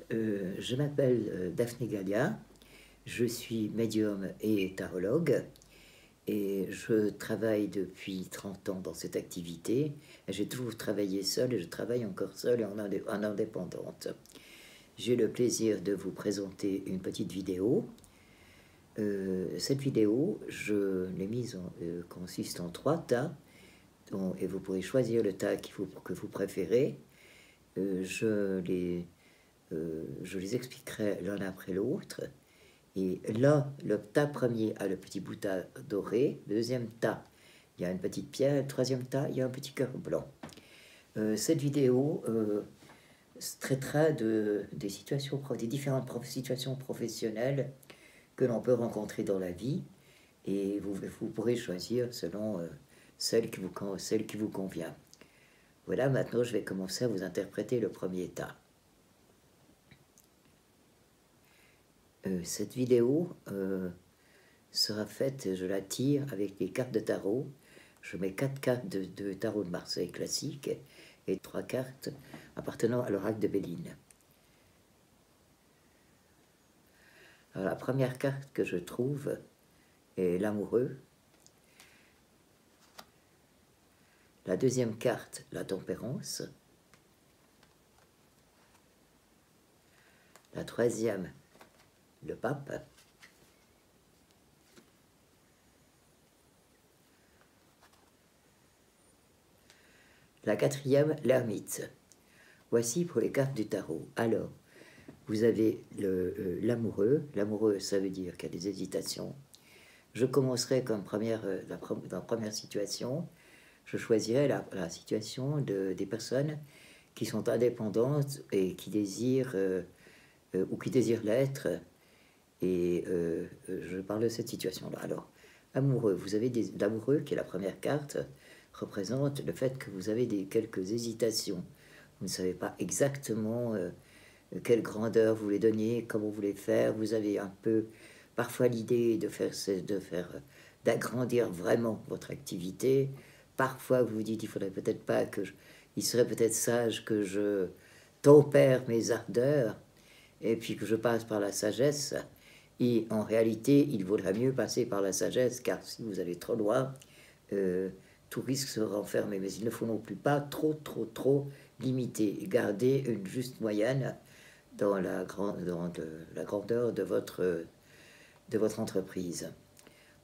Je m'appelle Daphné Gallia, je suis médium et tarologue et je travaille depuis 30 ans dans cette activité. J'ai toujours travaillé seule et je travaille encore seule et en indépendante. J'ai le plaisir de vous présenter une petite vidéo. Cette vidéo, je l'ai mise consiste en 3 tas et vous pourrez choisir le tas que vous préférez. Je les expliquerai l'un après l'autre. Et là, le tas premier a le petit bout doré. Le deuxième tas, il y a une petite pierre. Le troisième tas, il y a un petit cœur blanc. Cette vidéo traitera des différentes situations professionnelles que l'on peut rencontrer dans la vie. Et vous pourrez choisir selon celle qui vous convient. Voilà, maintenant je vais commencer à vous interpréter le premier tas. Cette vidéo sera faite, je la tire avec les cartes de tarot. Je mets 4 cartes de tarot de Marseille classique et 3 cartes appartenant à l'oracle de Béline. Alors, la première carte que je trouve est l'amoureux. La deuxième carte, la tempérance. La troisième, le pape. La quatrième, l'ermite. Voici pour les cartes du tarot. Alors, vous avez l'amoureux. L'amoureux, ça veut dire qu'il y a des hésitations. Je commencerai comme dans la première situation. Je choisirai la situation des personnes qui sont indépendantes et qui désirent ou qui désirent l'être. Et je parle de cette situation-là. Alors, amoureux, vous avez l'amoureux qui est la première carte, représente le fait que vous avez quelques hésitations. Vous ne savez pas exactement quelle grandeur vous voulez donner, comment vous voulez faire. Vous avez un peu parfois l'idée d'agrandir vraiment votre activité. Parfois vous vous dites il faudrait peut-être pas il serait peut-être sage que je tempère mes ardeurs et puis que je passe par la sagesse. Et en réalité, il vaudrait mieux passer par la sagesse, car si vous allez trop loin, tout risque se renfermer. Mais il ne faut non plus pas trop limiter. Garder une juste moyenne dans la grandeur de votre entreprise.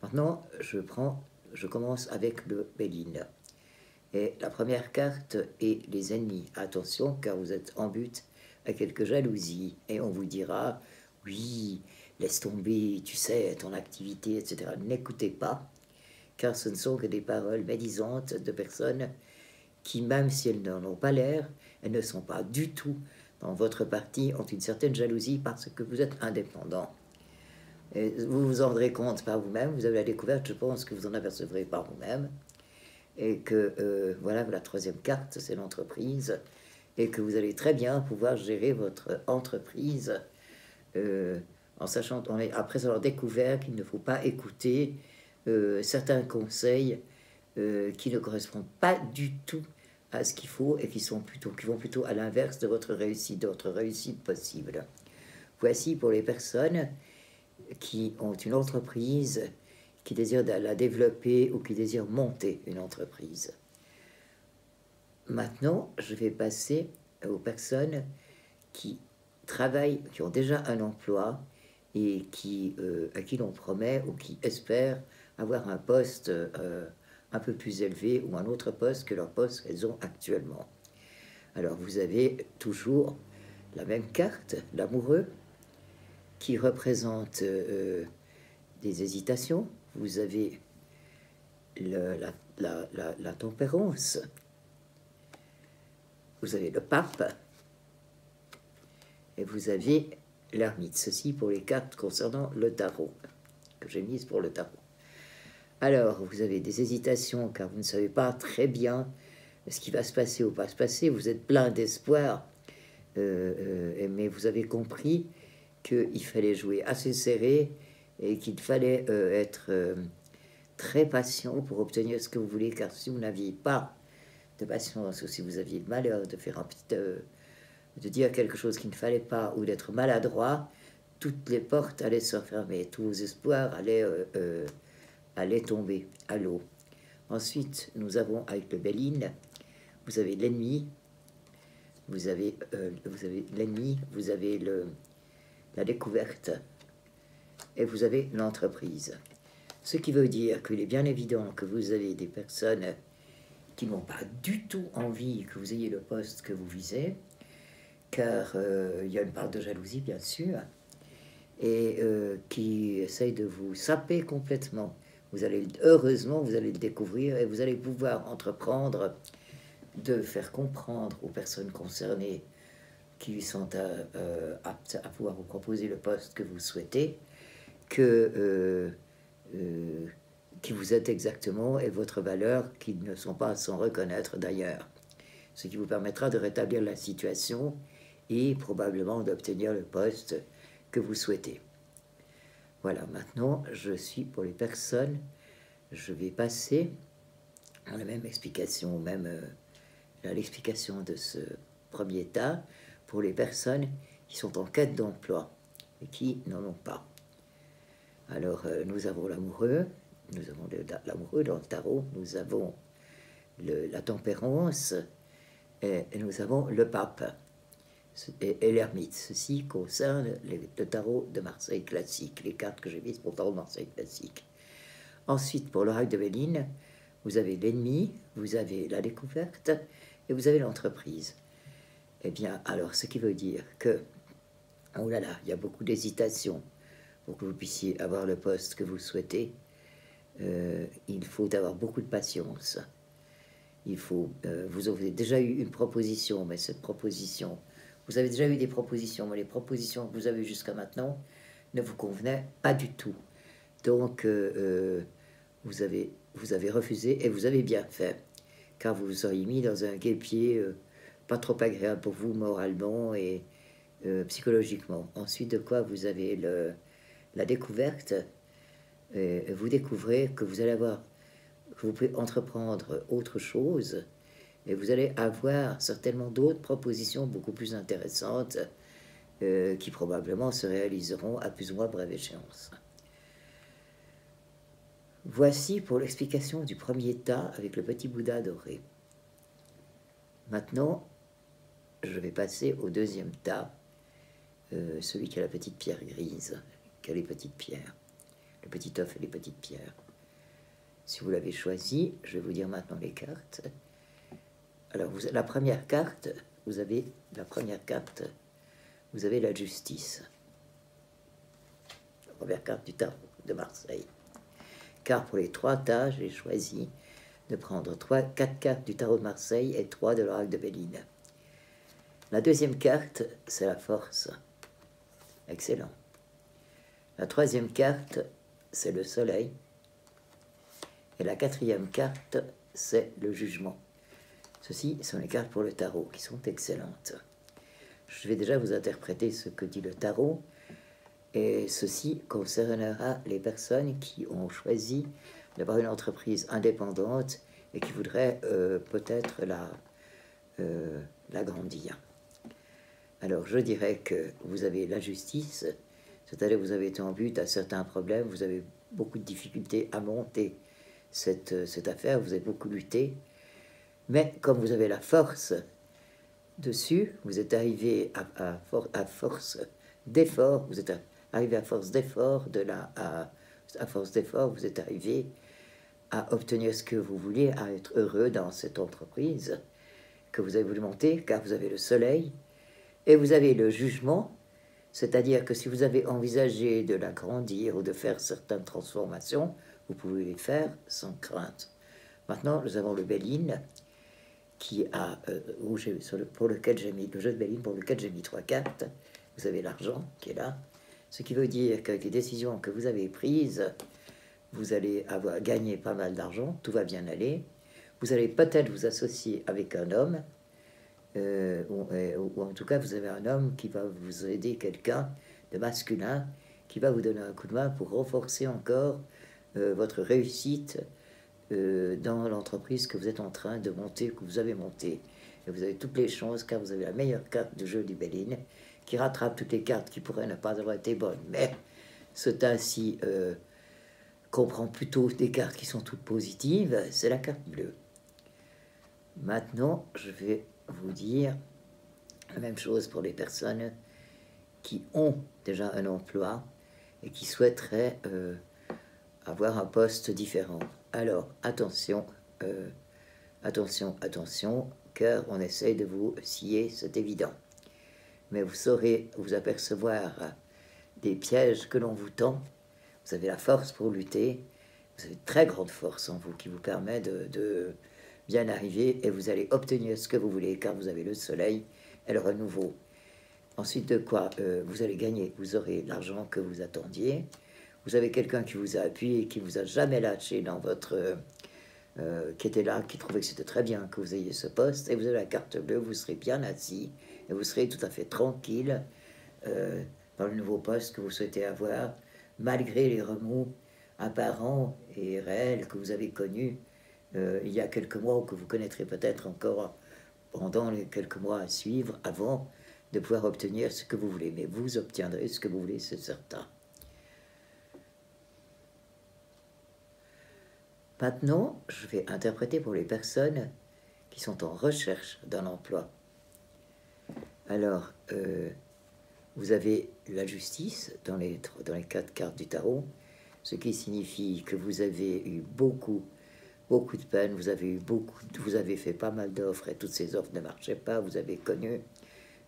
Maintenant, je commence avec le Béline. Et la première carte est les ennemis. Attention, car vous êtes en but à quelque jalousie. Et on vous dira, oui, laisse tomber, tu sais, ton activité, etc. N'écoutez pas, car ce ne sont que des paroles médisantes de personnes qui, même si elles n'en ont pas l'air, elles ne sont pas du tout dans votre parti, ont une certaine jalousie parce que vous êtes indépendant. Et vous vous en rendrez compte par vous-même, vous avez la découverte, je pense que vous en apercevrez par vous-même, et que, voilà, la troisième carte, c'est l'entreprise, et que vous allez très bien pouvoir gérer votre entreprise en sachant, après avoir découvert qu'il ne faut pas écouter certains conseils qui ne correspondent pas du tout à ce qu'il faut et qui vont plutôt à l'inverse de votre réussite possible. Voici pour les personnes qui ont une entreprise, qui désirent la développer ou qui désirent monter une entreprise. Maintenant, je vais passer aux personnes qui travaillent, qui ont déjà un emploi et à qui l'on promet ou qui espèrent avoir un poste un peu plus élevé ou un autre poste que leur poste qu'elles ont actuellement. Alors vous avez toujours la même carte, l'amoureux, qui représente des hésitations. Vous avez la tempérance. Vous avez le pape. Et vous avez l'ermite. Ceci pour les cartes concernant le tarot, que j'ai mises pour le tarot. Alors, vous avez des hésitations, car vous ne savez pas très bien ce qui va se passer ou pas se passer. Vous êtes plein d'espoir, mais vous avez compris qu'il fallait jouer assez serré et qu'il fallait être très patient pour obtenir ce que vous voulez, car si vous n'aviez pas de patience ou si vous aviez le malheur de faire de dire quelque chose qu'il ne fallait pas ou d'être maladroit, toutes les portes allaient se fermer, tous vos espoirs allaient tomber à l'eau. Ensuite, nous avons avec le Béline, vous avez l'ennemi, vous avez l'ennemi, vous avez la découverte et vous avez l'entreprise. Ce qui veut dire qu'il est bien évident que vous avez des personnes qui n'ont pas du tout envie que vous ayez le poste que vous visez, car il y a une part de jalousie, bien sûr, et qui essayent de vous saper complètement. Heureusement, vous allez le découvrir et vous allez pouvoir entreprendre de faire comprendre aux personnes concernées qui sont aptes à pouvoir vous proposer le poste que vous souhaitez, qui vous êtes exactement et votre valeur, qui ne sont pas sans reconnaître d'ailleurs. Ce qui vous permettra de rétablir la situation et probablement d'obtenir le poste que vous souhaitez. Voilà, maintenant je suis pour les personnes, je vais passer à la même explication, à l'explication de ce premier tas pour les personnes qui sont en quête d'emploi et qui n'en ont pas. Alors, nous avons l'amoureux, l'amoureux dans le tarot, nous avons la tempérance et nous avons le pape et l'ermite. Ceci concerne le tarot de Marseille classique, les cartes que j'ai mises pour le tarot de Marseille classique. Ensuite, pour l'oracle de Béline, vous avez l'ennemi, vous avez la découverte et vous avez l'entreprise. Eh bien, alors, ce qui veut dire que, oh là là, il y a beaucoup d'hésitation pour que vous puissiez avoir le poste que vous souhaitez. Il faut avoir beaucoup de patience. Vous avez déjà eu une proposition, mais cette proposition, vous avez déjà eu des propositions, mais les propositions que vous avez jusqu'à maintenant ne vous convenaient pas du tout. Donc, vous avez refusé et vous avez bien fait, car vous vous seriez mis dans un guêpier pas trop agréable pour vous moralement et psychologiquement. Ensuite de quoi vous avez la découverte, vous découvrez que que vous pouvez entreprendre autre chose et vous allez avoir certainement d'autres propositions beaucoup plus intéressantes qui probablement se réaliseront à plus ou moins brève échéance. Voici pour l'explication du premier tas avec le petit Bouddha doré. Maintenant, je vais passer au deuxième tas, celui qui a la petite pierre grise, qui a les petites pierres, le petit œuf et les petites pierres. Si vous l'avez choisi, je vais vous dire maintenant les cartes. Alors, la première carte, vous avez la justice. La première carte du tarot de Marseille. Car pour les trois tas, j'ai choisi de prendre 4 cartes du tarot de Marseille et 3 de l'oracle de Béline. La deuxième carte, c'est la force. Excellent. La troisième carte, c'est le soleil. Et la quatrième carte, c'est le jugement. Ceci sont les cartes pour le tarot, qui sont excellentes. Je vais déjà vous interpréter ce que dit le tarot. Et ceci concernera les personnes qui ont choisi d'avoir une entreprise indépendante et qui voudraient peut-être l'agrandir. Alors, je dirais que vous avez la justice, c'est-à-dire que vous avez été en but à certains problèmes, vous avez beaucoup de difficultés à monter cette affaire, vous avez beaucoup lutté, mais comme vous avez la force dessus, vous êtes arrivé à force d'effort, vous êtes arrivé à force d'effort, à force d'effort, vous êtes arrivé à obtenir ce que vous vouliez, à être heureux dans cette entreprise que vous avez voulu monter, car vous avez le soleil, et vous avez le jugement, c'est-à-dire que si vous avez envisagé de l'agrandir ou de faire certaines transformations, vous pouvez les faire sans crainte. Maintenant, nous avons le Béline, qui a, pour lequel j'ai mis, le jeu de Béline pour lequel j'ai mis 3 cartes. Vous avez l'argent qui est là, ce qui veut dire qu'avec les décisions que vous avez prises, vous allez avoir gagné pas mal d'argent, tout va bien aller. Vous allez peut-être vous associer avec un homme, ou en tout cas vous avez un homme qui va vous aider, quelqu'un de masculin, qui va vous donner un coup de main pour renforcer encore votre réussite dans l'entreprise que vous êtes en train de monter, que vous avez montée. Et vous avez toutes les chances, car vous avez la meilleure carte du jeu du Béline, qui rattrape toutes les cartes qui pourraient ne pas avoir été bonnes. Mais ce tas-ci comprend plutôt des cartes qui sont toutes positives, c'est la carte bleue. Maintenant, je vais vous dire la même chose pour les personnes qui ont déjà un emploi et qui souhaiteraient avoir un poste différent. Alors, attention, attention, car on essaye de vous scier, c'est évident. Mais vous saurez vous apercevoir des pièges que l'on vous tend. Vous avez la force pour lutter, vous avez une très grande force en vous qui vous permet de bien arriver et vous allez obtenir ce que vous voulez, car vous avez le soleil et le renouveau. Ensuite de quoi vous allez gagner, vous aurez l'argent que vous attendiez, vous avez quelqu'un qui vous a appuyé, qui vous a jamais lâché dans votre... qui était là, qui trouvait que c'était très bien que vous ayez ce poste, et vous avez la carte bleue, vous serez bien assis, et vous serez tout à fait tranquille dans le nouveau poste que vous souhaitez avoir, malgré les remous apparents et réels que vous avez connus il y a quelques mois, ou que vous connaîtrez peut-être encore pendant les quelques mois à suivre, avant de pouvoir obtenir ce que vous voulez. Mais vous obtiendrez ce que vous voulez, c'est certain. Maintenant, je vais interpréter pour les personnes qui sont en recherche d'un emploi. Alors, vous avez la justice dans les 4 cartes du tarot, ce qui signifie que vous avez eu beaucoup de peine, vous avez fait pas mal d'offres et toutes ces offres ne marchaient pas, vous avez connu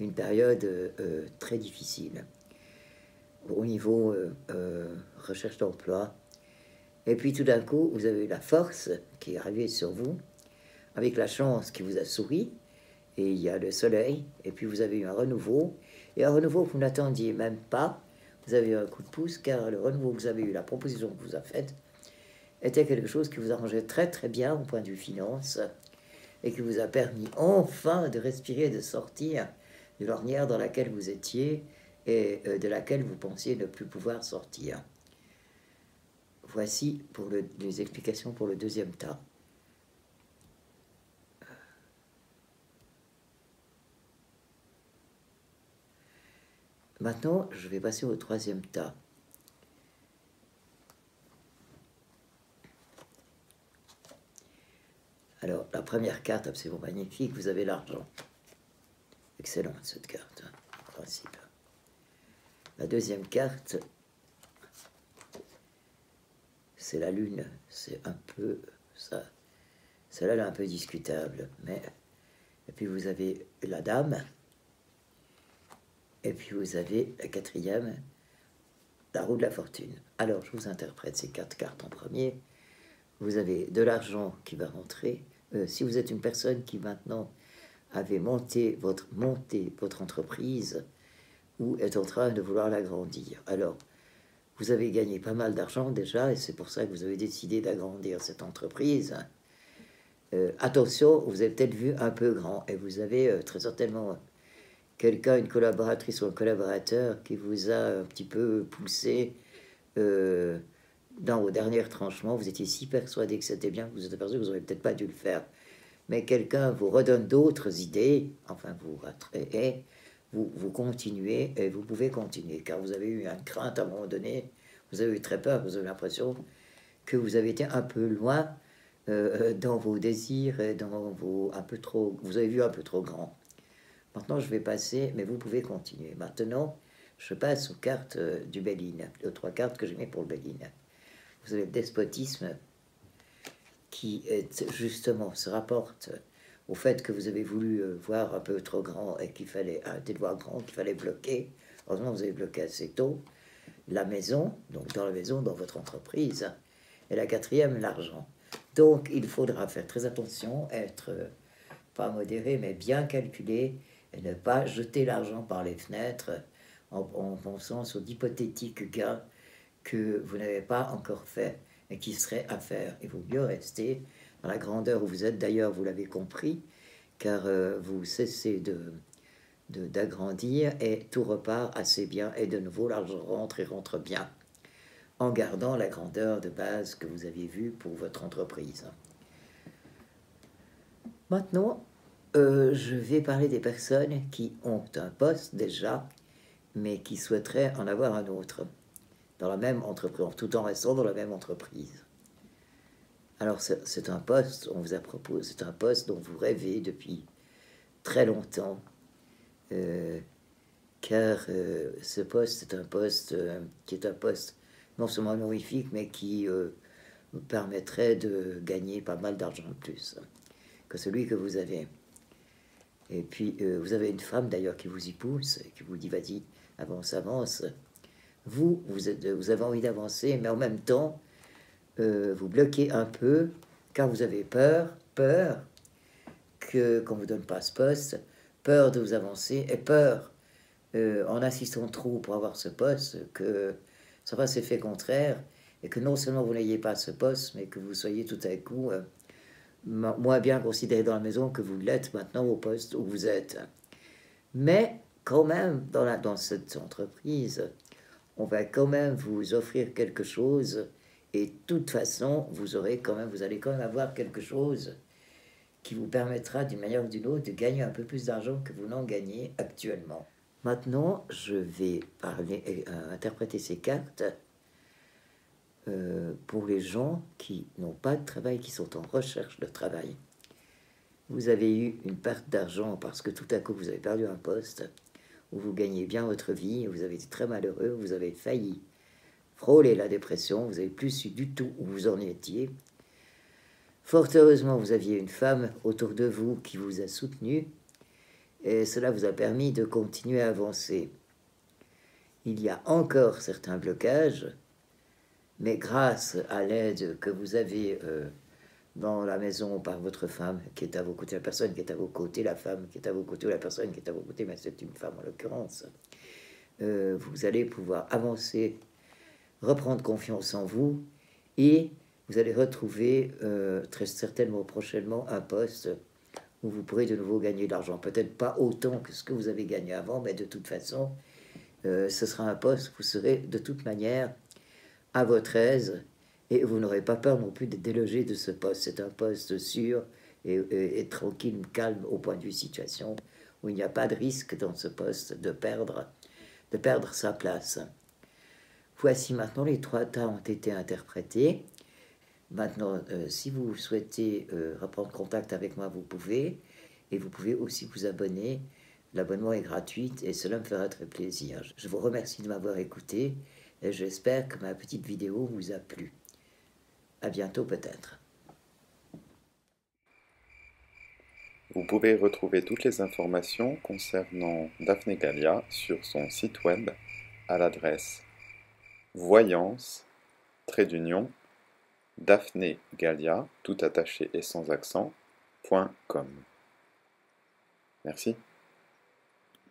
une période très difficile au niveau recherche d'emploi. Et puis tout d'un coup, vous avez eu la force qui est arrivée sur vous, avec la chance qui vous a souri, et il y a le soleil, et puis vous avez eu un renouveau, et un renouveau que vous n'attendiez même pas. Vous avez eu un coup de pouce, car le renouveau que vous avez eu, la proposition que vous a faite, était quelque chose qui vous arrangeait très très bien au point de vue finance, et qui vous a permis enfin de respirer, de sortir de l'ornière dans laquelle vous étiez, et de laquelle vous pensiez ne plus pouvoir sortir. Voici pour les explications pour le deuxième tas. Maintenant, je vais passer au troisième tas. Alors, la première carte, absolument magnifique, vous avez l'argent. Excellente cette carte, en principe. La deuxième carte, c'est la lune. C'est un peu ça. Celle-là, elle est un peu discutable. Mais... Et puis vous avez la dame. Et puis vous avez la quatrième, la roue de la fortune. Alors, je vous interprète ces 4 cartes en premier. Vous avez de l'argent qui va rentrer. Si vous êtes une personne qui maintenant avait monté votre entreprise ou est en train de vouloir l'agrandir, alors vous avez gagné pas mal d'argent déjà, et c'est pour ça que vous avez décidé d'agrandir cette entreprise. Attention, vous avez peut-être vu un peu grand, et vous avez très certainement quelqu'un, une collaboratrice ou un collaborateur qui vous a un petit peu poussé dans vos derniers tranchements. Vous étiez si persuadé que c'était bien que vous êtes aperçu que vous n'auriez peut-être pas dû le faire. Mais quelqu'un vous redonne d'autres idées, enfin vous continuez, et vous pouvez continuer, car vous avez eu une crainte à un moment donné, vous avez eu très peur, vous avez l'impression que vous avez été un peu loin dans vos désirs et dans vos vous avez vu un peu trop grand. Maintenant, je vais passer, mais vous pouvez continuer. Maintenant, je passe aux cartes du Béline, aux 3 cartes que j'ai mis pour le Béline. Vous avez le despotisme qui justement se rapporte au fait que vous avez voulu voir un peu trop grand et qu'il fallait arrêter de voir grand, qu'il fallait bloquer. Heureusement, vous avez bloqué assez tôt. La maison, donc dans la maison, dans votre entreprise. Et la quatrième, l'argent. Donc, il faudra faire très attention, être pas modéré, mais bien calculé, et ne pas jeter l'argent par les fenêtres en pensant sur d'hypothétiques gains que vous n'avez pas encore fait et qui seraient à faire. Il vaut mieux rester dans la grandeur où vous êtes. D'ailleurs, vous l'avez compris, car vous cessez d'agrandir et tout repart assez bien. Et de nouveau, l'argent rentre et rentre bien. en gardant la grandeur de base que vous avez vue pour votre entreprise. Maintenant, je vais parler des personnes qui ont un poste déjà, mais qui souhaiteraient en avoir un autre, dans la même entreprise, tout en restant dans la même entreprise. Alors c'est un poste, on vous a proposé, c'est un poste dont vous rêvez depuis très longtemps, car ce poste est un poste qui est un poste non seulement honorifique, mais qui vous permettrait de gagner pas mal d'argent de plus que celui que vous avez. Et puis vous avez une femme d'ailleurs qui vous y pousse, qui vous dit vas-y, avance, avance. Vous avez envie d'avancer, mais en même temps, vous bloquez un peu, car vous avez peur qu'on ne vous donne pas ce poste, peur de vous avancer, et peur, en insistant trop pour avoir ce poste, que ça fasse effet contraire, et que non seulement vous n'ayez pas ce poste, mais que vous soyez tout à coup moins bien considéré dans la maison que vous l'êtes maintenant au poste où vous êtes. Mais quand même, dans cette entreprise, on va quand même vous offrir quelque chose, et de toute façon, vous allez quand même avoir quelque chose qui vous permettra d'une manière ou d'une autre de gagner un peu plus d'argent que vous n'en gagnez actuellement. Maintenant, je vais interpréter ces cartes pour les gens qui n'ont pas de travail, qui sont en recherche de travail. Vous avez eu une perte d'argent parce que tout à coup vous avez perdu un poste où vous gagnez bien votre vie, vous avez été très malheureux, vous avez failli frôler la dépression, vous n'avez plus su du tout où vous en étiez. Fort heureusement, vous aviez une femme autour de vous qui vous a soutenu, et cela vous a permis de continuer à avancer. Il y a encore certains blocages, mais grâce à l'aide que vous avez dans la maison par votre femme qui est à vos côtés, la personne qui est à vos côtés, la femme qui est à vos côtés, ou la personne qui est à vos côtés, mais c'est une femme en l'occurrence, vous allez pouvoir avancer, reprendre confiance en vous, et vous allez retrouver très certainement prochainement un poste où vous pourrez de nouveau gagner de l'argent. Peut-être pas autant que ce que vous avez gagné avant, mais de toute façon, ce sera un poste où vous serez de toute manière à votre aise, et vous n'aurez pas peur non plus d'être délogé de ce poste. C'est un poste sûr et tranquille, calme au point de vue situation, où il n'y a pas de risque dans ce poste de perdre sa place. Voici maintenant les 3 tas ont été interprétés. Maintenant, si vous souhaitez reprendre contact avec moi, vous pouvez. Et vous pouvez aussi vous abonner. L'abonnement est gratuit et cela me fera très plaisir. Je vous remercie de m'avoir écouté et j'espère que ma petite vidéo vous a plu. À bientôt peut-être. Vous pouvez retrouver toutes les informations concernant Daphné Gallia sur son site web à l'adresse voyance-Daphné Gallia, tout attaché et sans accent, .com. Merci.